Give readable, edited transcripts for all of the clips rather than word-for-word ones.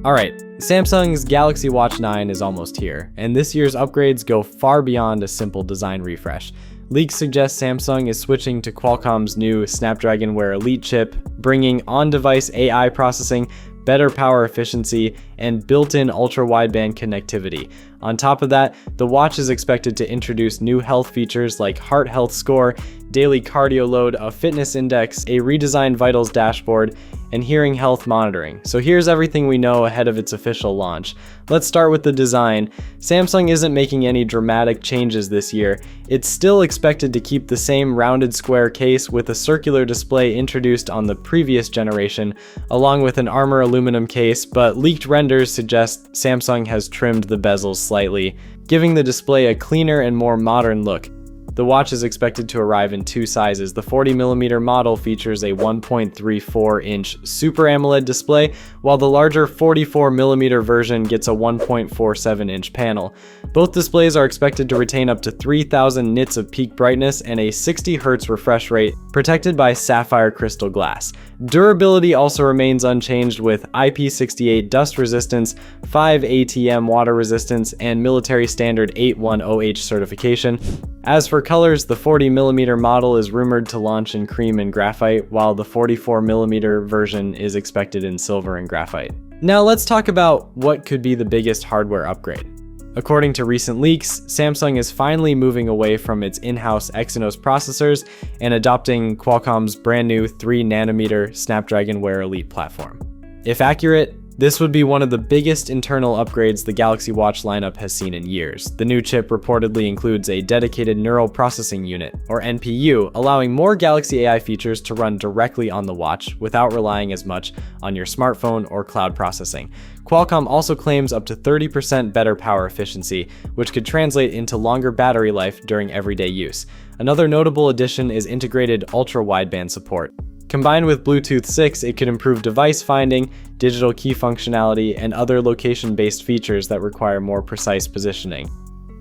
Alright, Samsung's Galaxy Watch 9 is almost here, and this year's upgrades go far beyond a simple design refresh. Leaks suggest Samsung is switching to Qualcomm's new Snapdragon Wear Elite chip, bringing on-device AI processing, better power efficiency, and built-in ultra-wideband connectivity. On top of that, the watch is expected to introduce new health features like heart health score, daily cardio load, a fitness index, a redesigned vitals dashboard, and hearing health monitoring. So here's everything we know ahead of its official launch. Let's start with the design. Samsung isn't making any dramatic changes this year. It's still expected to keep the same rounded square case with a circular display introduced on the previous generation, along with an armor aluminum case, but leaked renders suggest Samsung has trimmed the bezels slightly, giving the display a cleaner and more modern look. The watch is expected to arrive in two sizes. The 40mm model features a 1.34-inch Super AMOLED display, while the larger 44mm version gets a 1.47-inch panel. Both displays are expected to retain up to 3000 nits of peak brightness and a 60Hz refresh rate, protected by sapphire crystal glass. Durability also remains unchanged with IP68 dust resistance, 5 ATM water resistance, and military standard 810H certification. As for colors, the 40mm model is rumored to launch in cream and graphite, while the 44mm version is expected in silver and graphite. Now let's talk about what could be the biggest hardware upgrade. According to recent leaks, Samsung is finally moving away from its in-house Exynos processors and adopting Qualcomm's brand new 3nm Snapdragon Wear Elite platform. If accurate, this would be one of the biggest internal upgrades the Galaxy Watch lineup has seen in years. The new chip reportedly includes a dedicated neural processing unit, or NPU, allowing more Galaxy AI features to run directly on the watch without relying as much on your smartphone or cloud processing. Qualcomm also claims up to 30% better power efficiency, which could translate into longer battery life during everyday use. Another notable addition is integrated ultra-wideband support. Combined with Bluetooth 6, it could improve device finding, digital key functionality, and other location-based features that require more precise positioning.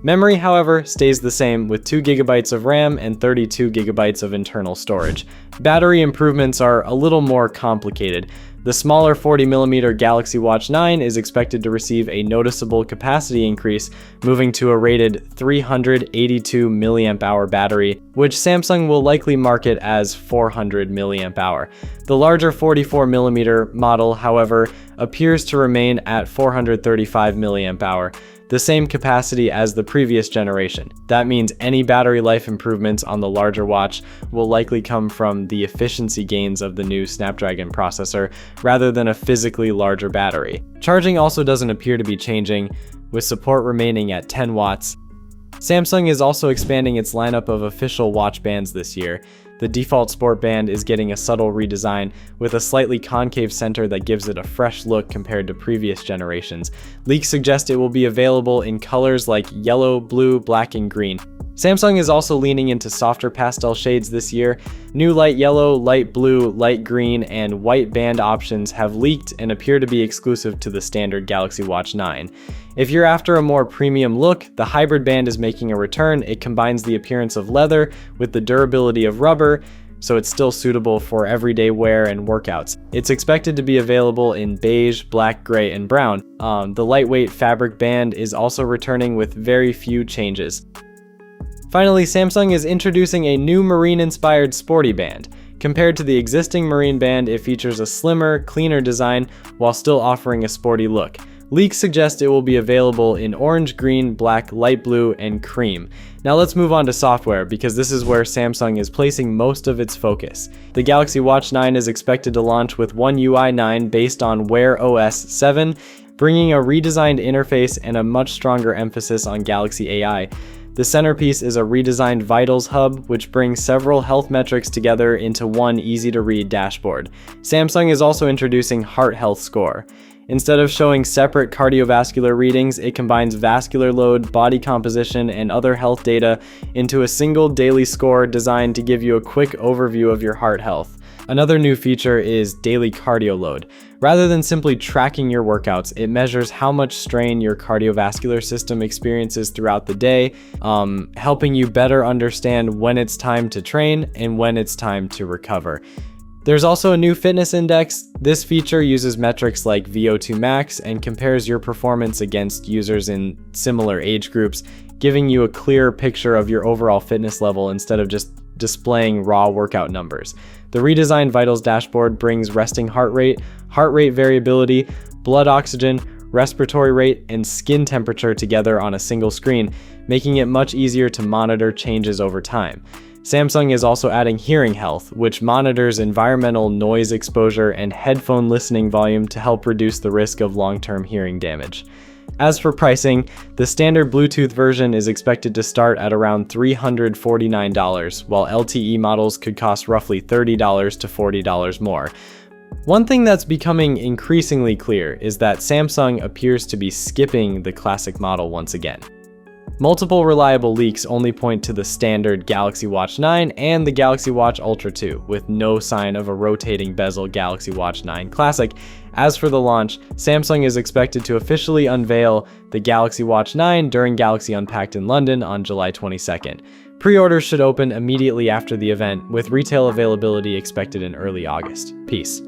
Memory, however, stays the same with 2GB of RAM and 32GB of internal storage. Battery improvements are a little more complicated. The smaller 40mm Galaxy Watch 9 is expected to receive a noticeable capacity increase, moving to a rated 382 mAh battery, which Samsung will likely market as 400 mAh. The larger 44mm model, however, appears to remain at 435 mAh, the same capacity as the previous generation. That means any battery life improvements on the larger watch will likely come from the efficiency gains of the new Snapdragon processor rather than a physically larger battery. Charging also doesn't appear to be changing, with support remaining at 10 watts. Samsung is also expanding its lineup of official watch bands this year. The default sport band is getting a subtle redesign with a slightly concave center that gives it a fresh look compared to previous generations. Leaks suggest it will be available in colors like yellow, blue, black, and green. Samsung is also leaning into softer pastel shades this year. New light yellow, light blue, light green, and white band options have leaked and appear to be exclusive to the standard Galaxy Watch 9. If you're after a more premium look, the hybrid band is making a return. It combines the appearance of leather with the durability of rubber, so it's still suitable for everyday wear and workouts. It's expected to be available in beige, black, gray, and brown. The lightweight fabric band is also returning with very few changes. Finally, Samsung is introducing a new marine-inspired sporty band. Compared to the existing marine band, it features a slimmer, cleaner design while still offering a sporty look. Leaks suggest it will be available in orange, green, black, light blue, and cream. Now let's move on to software, because this is where Samsung is placing most of its focus. The Galaxy Watch 9 is expected to launch with One UI 9 based on Wear OS 7, bringing a redesigned interface and a much stronger emphasis on Galaxy AI. The centerpiece is a redesigned Vitals hub, which brings several health metrics together into one easy-to-read dashboard. Samsung is also introducing Heart Health Score. Instead of showing separate cardiovascular readings, it combines vascular load, body composition, and other health data into a single daily score designed to give you a quick overview of your heart health. Another new feature is daily cardio load. Rather than simply tracking your workouts, it measures how much strain your cardiovascular system experiences throughout the day, helping you better understand when it's time to train and when it's time to recover. There's also a new fitness index. This feature uses metrics like VO2 max and compares your performance against users in similar age groups, giving you a clearer picture of your overall fitness level instead of just displaying raw workout numbers. The redesigned Vitals dashboard brings resting heart rate variability, blood oxygen, respiratory rate, and skin temperature together on a single screen, making it much easier to monitor changes over time. Samsung is also adding Hearing Health, which monitors environmental noise exposure and headphone listening volume to help reduce the risk of long-term hearing damage. As for pricing, the standard Bluetooth version is expected to start at around $349, while LTE models could cost roughly $30 to $40 more. One thing that's becoming increasingly clear is that Samsung appears to be skipping the classic model once again. Multiple reliable leaks only point to the standard Galaxy Watch 9 and the Galaxy Watch Ultra 2, with no sign of a rotating bezel Galaxy Watch 9 Classic. As for the launch, Samsung is expected to officially unveil the Galaxy Watch 9 during Galaxy Unpacked in London on July 22nd. Pre-orders should open immediately after the event, with retail availability expected in early August. Peace.